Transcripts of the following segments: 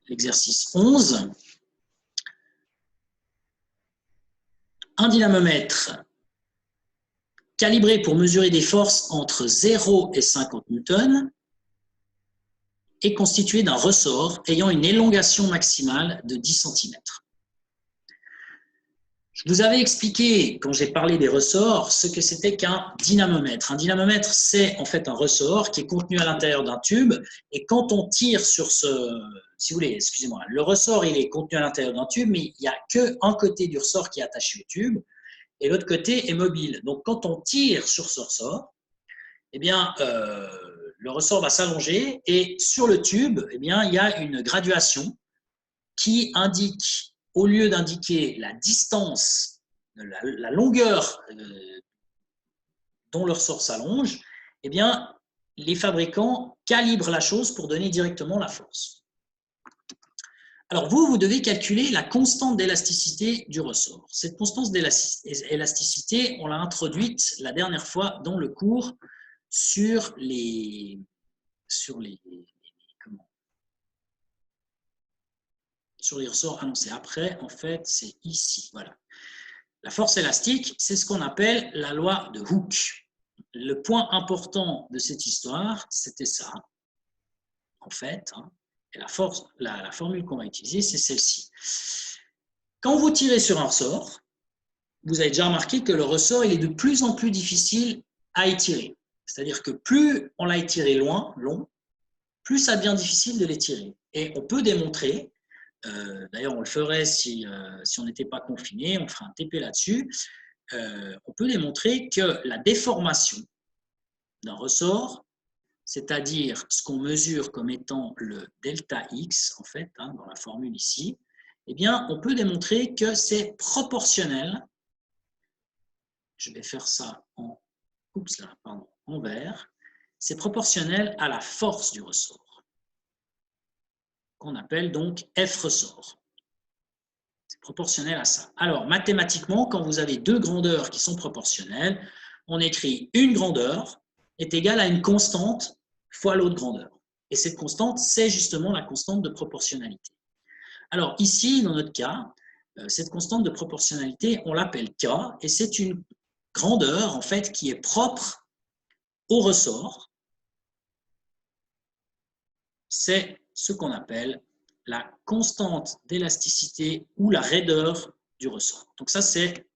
l'exercice 11. Un dynamomètre calibré pour mesurer des forces entre 0 et 50 newtons est constitué d'un ressort ayant une élongation maximale de 10 cm. Je vous avais expliqué, quand j'ai parlé des ressorts, ce que c'était qu'un dynamomètre. Un dynamomètre, c'est en fait un ressort qui est contenu à l'intérieur d'un tube, et quand on tire sur si vous voulez, excusez-moi, le ressort, il est contenu à l'intérieur d'un tube, mais il n'y a qu'un côté du ressort qui est attaché au tube, et l'autre côté est mobile. Donc, quand on tire sur ce ressort, eh bien, le ressort va s'allonger, et sur le tube, eh bien, il y a une graduation qui indique, au lieu d'indiquer la distance, la longueur dont le ressort s'allonge, eh bien, les fabricants calibrent la chose pour donner directement la force. Alors, vous devez calculer la constante d'élasticité du ressort. Cette constante d'élasticité, on l'a introduite la dernière fois dans le cours sur les ressorts annoncés. Après, en fait, c'est ici. Voilà. La force élastique, c'est ce qu'on appelle la loi de Hooke. Le point important de cette histoire, c'était ça, en fait. Et la formule qu'on va utiliser, c'est celle-ci. Quand vous tirez sur un ressort, vous avez déjà remarqué que le ressort, il est de plus en plus difficile à étirer. C'est-à-dire que plus on l'a étiré long, plus ça devient difficile de l'étirer. Et on peut démontrer, d'ailleurs on le ferait si on n'était pas confiné, on ferait un TP là-dessus, on peut démontrer que la déformation d'un ressort, c'est-à-dire ce qu'on mesure comme étant le delta X, en fait, dans la formule ici, eh bien, on peut démontrer que c'est proportionnel. Je vais faire ça en vert. C'est proportionnel à la force du ressort, qu'on appelle donc F ressort. C'est proportionnel à ça. Alors, mathématiquement, quand vous avez deux grandeurs qui sont proportionnelles, on écrit une grandeur est égale à une constante fois l'autre grandeur. Et cette constante, c'est justement la constante de proportionnalité. Alors ici, dans notre cas, cette constante de proportionnalité, on l'appelle K, et c'est une grandeur, en fait, qui est propre au ressort. C'est ce qu'on appelle la constante d'élasticité ou la raideur du ressort. Donc ça, c'est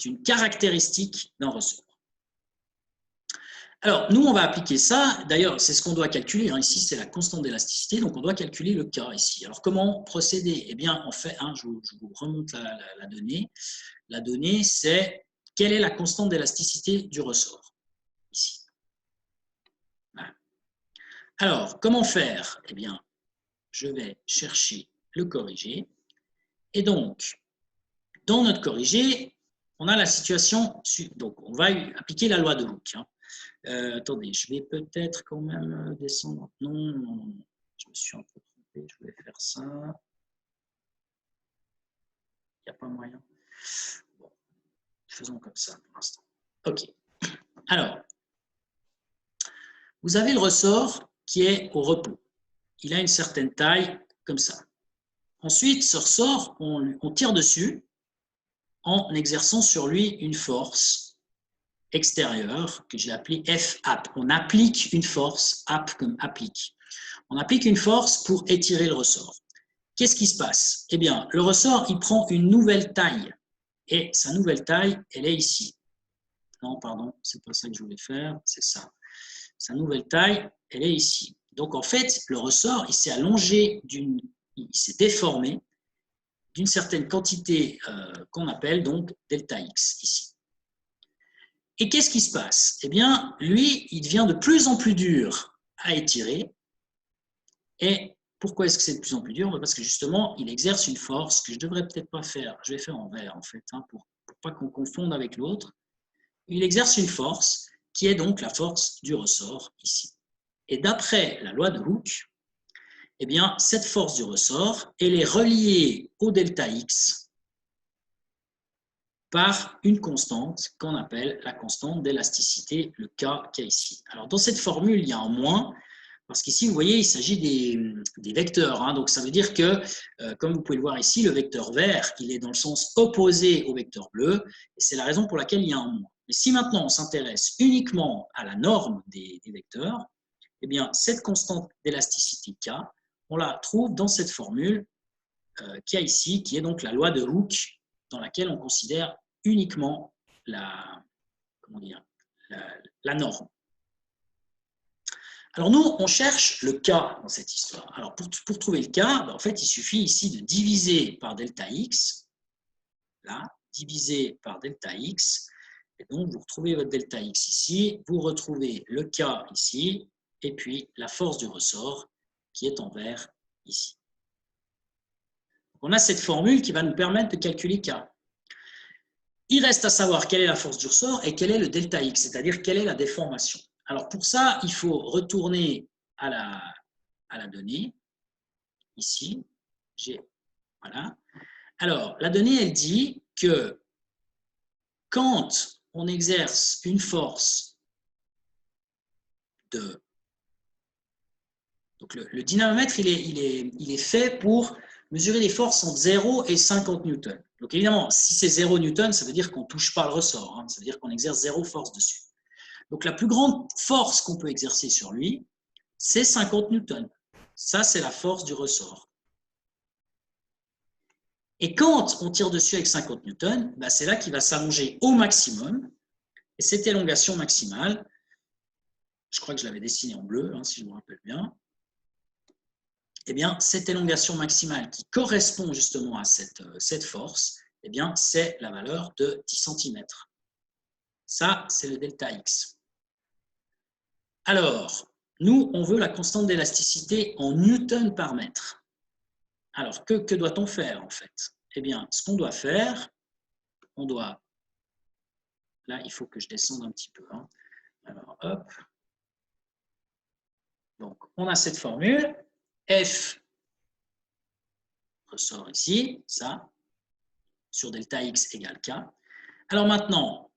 une caractéristique d'un ressort. Alors, nous, on va appliquer ça. D'ailleurs, c'est ce qu'on doit calculer. Ici, c'est la constante d'élasticité, donc on doit calculer le K ici. Alors, comment procéder? Eh bien, en fait, je vous remonte la donnée. La donnée, c'est quelle est la constante d'élasticité du ressort ici. Voilà. Alors, comment faire? Eh bien, je vais chercher le corrigé. Et donc, dans notre corrigé, on a la situation suivante. Donc, on va appliquer la loi de Hooke. Attendez, je vais peut-être quand même descendre. Non, je me suis un peu trompé, je voulais faire ça. Il n'y a pas moyen. Bon, faisons comme ça pour l'instant. OK. Alors, vous avez le ressort qui est au repos. Il a une certaine taille, comme ça. Ensuite, ce ressort, on tire dessus en exerçant sur lui une force extérieure que j'ai appelée F-app. On applique une force, app comme applique. On applique une force pour étirer le ressort. Qu'est-ce qui se passe? Eh bien, le ressort, il prend une nouvelle taille. Et sa nouvelle taille, elle est ici. Non, pardon, c'est pas ça que je voulais faire, c'est ça. Sa nouvelle taille, elle est ici. Donc, en fait, le ressort, il s'est allongé, il s'est déformé d'une certaine quantité qu'on appelle donc delta X, ici. Et qu'est-ce qui se passe? Eh bien, lui, il devient de plus en plus dur à étirer. Et pourquoi est-ce que c'est de plus en plus dur? Parce que justement, il exerce une force que je ne devrais peut-être pas faire. Je vais faire en vert, en fait, pour pas qu'on confonde avec l'autre. Il exerce une force qui est donc la force du ressort ici. Et d'après la loi de Hooke, eh bien, cette force du ressort, elle est reliée au delta X par une constante qu'on appelle la constante d'élasticité, le K qu'il y a ici. Alors, dans cette formule, il y a un moins, Parce qu'ici, vous voyez, il s'agit des vecteurs. Hein. Donc, ça veut dire que, comme vous pouvez le voir ici, le vecteur vert, il est dans le sens opposé au vecteur bleu. Et c'est la raison pour laquelle il y a un moins. Mais si maintenant, on s'intéresse uniquement à la norme des vecteurs, eh bien, cette constante d'élasticité K, on la trouve dans cette formule qu'il y a ici, qui est donc la loi de Hooke, dans laquelle on considère uniquement la norme. Alors nous, on cherche le K dans cette histoire. Alors pour trouver le K, en fait, il suffit ici de diviser par delta X, là, diviser par delta X, et donc vous retrouvez votre delta X ici, vous retrouvez le K ici, et puis la force du ressort qui est en vert ici. On a cette formule qui va nous permettre de calculer K. Il reste à savoir quelle est la force du ressort et quel est le delta X, c'est-à-dire quelle est la déformation. Alors pour ça, il faut retourner à la donnée, ici. Voilà. Alors, la donnée, elle dit que quand on exerce une force de... Donc le dynamomètre, il est fait pour mesurer les forces entre 0 et 50 newtons. Donc évidemment, si c'est 0 newton, ça veut dire qu'on ne touche pas le ressort, hein, ça veut dire qu'on exerce 0 force dessus. Donc la plus grande force qu'on peut exercer sur lui, c'est 50 newtons. Ça, c'est la force du ressort. Et quand on tire dessus avec 50 newtons, bah, c'est là qu'il va s'allonger au maximum. Et cette élongation maximale, je crois que je l'avais dessinée en bleu, hein, si je me rappelle bien, eh bien, cette élongation maximale qui correspond justement à cette force, eh bien, c'est la valeur de 10 cm. Ça, c'est le delta X. Alors, nous, on veut la constante d'élasticité en newton par mètre. Alors, que doit-on faire en fait? Eh bien, ce qu'on doit faire, on doit... Là, il faut que je descende un petit peu. Hein. Alors, hop. Donc, on a cette formule. F ressort ici, ça, sur delta X égale K. Alors maintenant,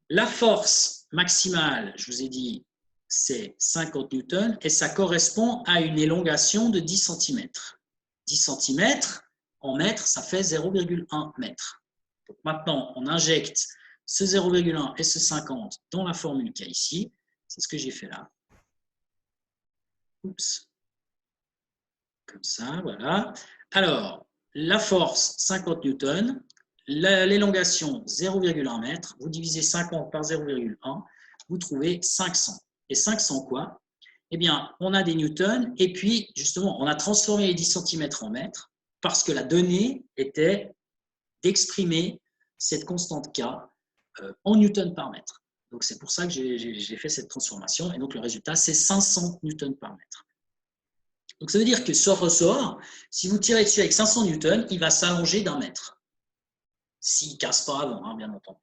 la force maximale, je vous ai dit, c'est 50 newtons et ça correspond à une élongation de 10 cm. 10 cm en mètres, ça fait 0,1 mètre. Donc maintenant, on injecte ce 0,1 et ce 50 dans la formule qu'il y a ici. C'est ce que j'ai fait là. Oups. Comme ça, voilà. Alors, la force, 50 newtons. L'élongation, 0,1 mètre. Vous divisez 50 par 0,1, vous trouvez 500. Et 500 quoi? Eh bien, on a des newtons et puis, justement, on a transformé les 10 cm en mètres parce que la donnée était d'exprimer cette constante K en newtons par mètre. Donc, c'est pour ça que j'ai fait cette transformation. Et donc, le résultat, c'est 500 newtons par mètre. Donc, ça veut dire que ce ressort, si vous tirez dessus avec 500 newtons, il va s'allonger d'1 mètre. S'il ne casse pas avant, hein, bien entendu.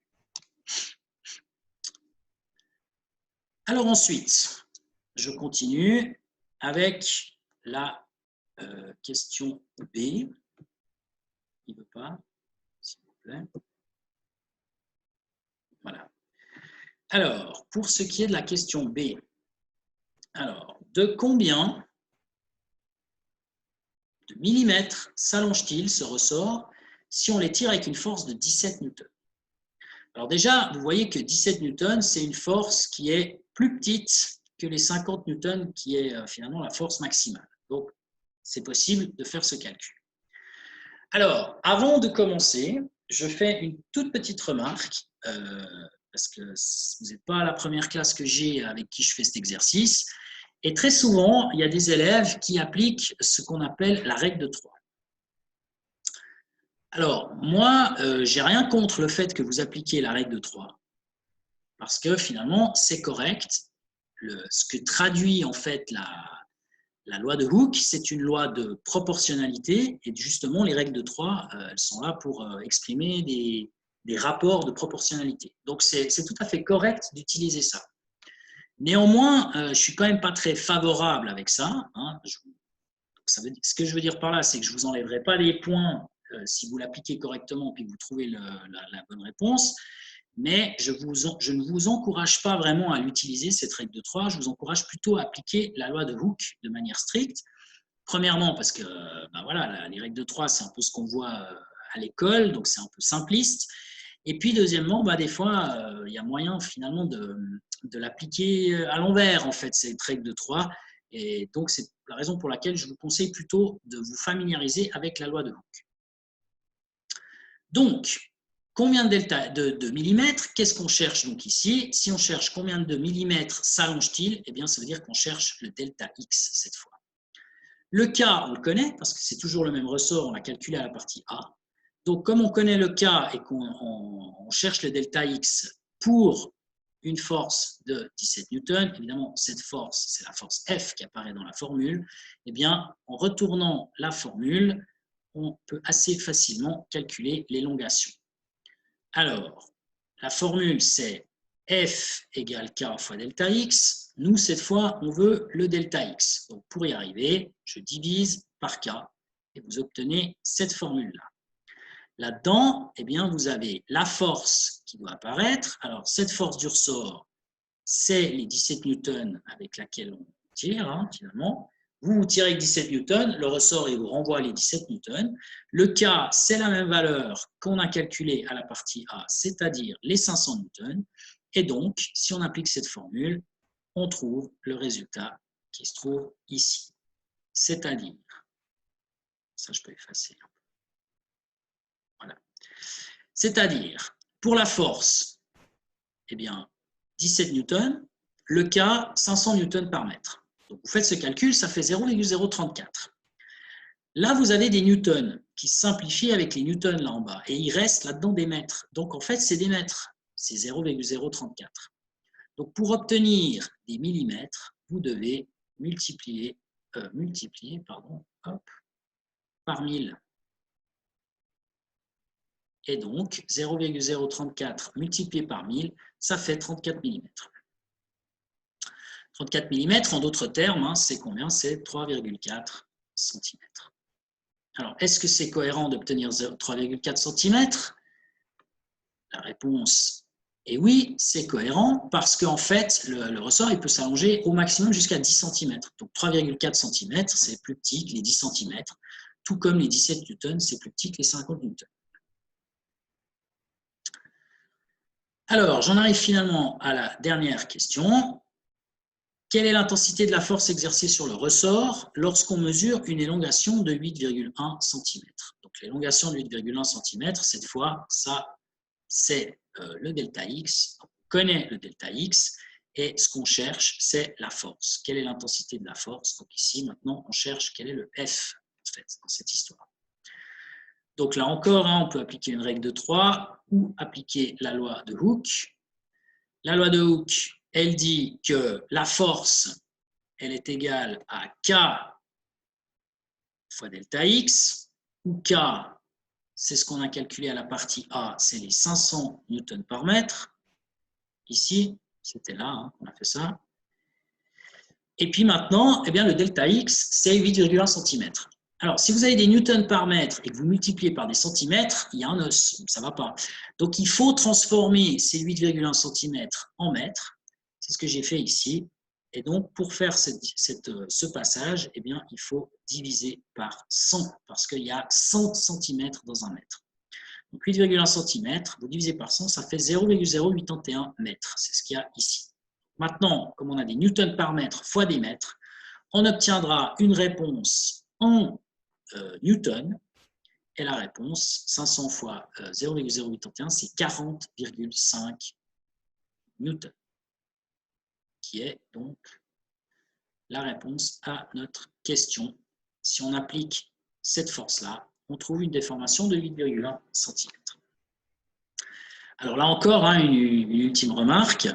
Alors ensuite, je continue avec la question B. Il ne veut pas, s'il vous plaît. Voilà. Alors, pour ce qui est de la question B, alors, de combien de millimètres s'allonge-t-il ce ressort si on les tire avec une force de 17 newtons? Alors déjà, vous voyez que 17 newtons, c'est une force qui est plus petite que les 50 newtons qui est finalement la force maximale. Donc, c'est possible de faire ce calcul. Alors, avant de commencer, je fais une toute petite remarque, parce que vous n'êtes pas la première classe que j'ai avec qui je fais cet exercice. Et très souvent, il y a des élèves qui appliquent ce qu'on appelle la règle de 3. Alors, moi, j'ai rien contre le fait que vous appliquiez la règle de 3, parce que finalement, c'est correct. Ce que traduit en fait la loi de Hooke, c'est une loi de proportionnalité, et justement, les règles de 3, elles sont là pour exprimer des rapports de proportionnalité. Donc, c'est tout à fait correct d'utiliser ça. Néanmoins, je ne suis quand même pas très favorable avec ça. Hein. Ce que je veux dire par là, c'est que je ne vous enlèverai pas les points si vous l'appliquez correctement et que vous trouvez la bonne réponse. mais je ne vous encourage pas vraiment à l'utiliser, cette règle de 3. Je vous encourage plutôt à appliquer la loi de Hooke de manière stricte. Premièrement, parce que voilà, les règles de 3, c'est un peu ce qu'on voit à l'école, donc c'est un peu simpliste. Et puis, deuxièmement, des fois, il y a moyen finalement de l'appliquer à l'envers, en fait, cette règle de 3. Et donc, c'est la raison pour laquelle je vous conseille plutôt de vous familiariser avec la loi de Hooke. Donc, combien de millimètres? Qu'est-ce qu'on cherche donc ici? Si on cherche combien de millimètres s'allonge-t-il, eh bien, ça veut dire qu'on cherche le delta X cette fois. Le K, on le connaît parce que c'est toujours le même ressort, on l'a calculé à la partie A. Donc, comme on connaît le K et qu'on cherche le delta X pour une force de 17 newtons, évidemment, cette force, c'est la force F qui apparaît dans la formule, eh bien, en retournant la formule, on peut assez facilement calculer l'élongation. Alors, la formule, c'est F égale K fois delta X. Nous, cette fois, on veut le delta X. Donc, pour y arriver, je divise par K et vous obtenez cette formule-là. Là-dedans, eh bien, vous avez la force qui doit apparaître. Alors, cette force du ressort, c'est les 17 newtons avec laquelle on tire, finalement. Vous tirez avec 17 newtons, le ressort il vous renvoie les 17 newtons. Le K, c'est la même valeur qu'on a calculée à la partie A, c'est-à-dire les 500 newtons. Et donc, si on applique cette formule, on trouve le résultat qui se trouve ici. C'est-à-dire, ça je peux effacer. Voilà. C'est-à-dire, pour la force, eh bien, 17 newtons, le K, 500 newtons par mètre. Donc, vous faites ce calcul, ça fait 0,034. Là, vous avez des newtons qui se simplifient avec les newtons là en bas. Et il reste là-dedans des mètres. Donc, en fait, c'est des mètres. C'est 0,034. Donc, pour obtenir des millimètres, vous devez multiplier par 1000. Et donc, 0,034 multiplié par 1000, ça fait 34 mm. 34 mm, en d'autres termes, c'est combien? C'est 3,4 cm. Alors, est-ce que c'est cohérent d'obtenir 3,4 cm? La réponse est oui, c'est cohérent parce qu'en fait, le ressort il peut s'allonger au maximum jusqu'à 10 cm. Donc, 3,4 cm, c'est plus petit que les 10 cm, tout comme les 17 newtons, c'est plus petit que les 50 newtons. Alors, j'en arrive finalement à la dernière question. Quelle est l'intensité de la force exercée sur le ressort lorsqu'on mesure une élongation de 8,1 cm? Donc, l'élongation de 8,1 cm, cette fois, ça, c'est le delta X. On connaît le delta X et ce qu'on cherche, c'est la force. Quelle est l'intensité de la force? Donc, ici, maintenant, on cherche quel est le F, en fait, dans cette histoire. Donc, là encore, on peut appliquer une règle de 3 ou appliquer la loi de Hooke. La loi de Hooke, elle dit que la force, elle est égale à K fois delta X, où K, c'est ce qu'on a calculé à la partie A, c'est les 500 newtons par mètre. Ici, c'était là qu'on a fait ça. Et puis maintenant, eh bien, le delta X, c'est 8,1 cm. Alors, si vous avez des newtons par mètre et que vous multipliez par des centimètres, il y a un os, ça ne va pas. Donc, il faut transformer ces 8,1 cm en mètres. C'est ce que j'ai fait ici. Et donc, pour faire ce passage, eh bien, il faut diviser par 100 parce qu'il y a 100 cm dans un mètre. Donc, 8,1 cm, vous divisez par 100, ça fait 0,081 mètres. C'est ce qu'il y a ici. Maintenant, comme on a des newtons par mètre fois des mètres, on obtiendra une réponse en newtons. Et la réponse, 500 fois 0,081, c'est 40,5 newtons, qui est donc la réponse à notre question. Si on applique cette force-là, on trouve une déformation de 8,1 cm. Alors là encore, une ultime remarque.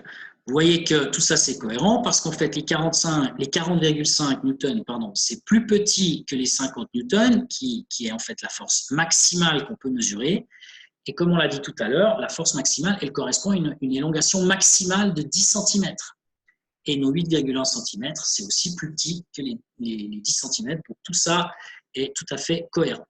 Vous voyez que tout ça, c'est cohérent parce qu'en fait, les 40,5 newtons, c'est plus petit que les 50 newtons, qui est en fait la force maximale qu'on peut mesurer. Et comme on l'a dit tout à l'heure, la force maximale, elle correspond à une élongation maximale de 10 cm. Et nos 8,1 cm, c'est aussi plus petit que les 10 cm. Donc tout ça est tout à fait cohérent.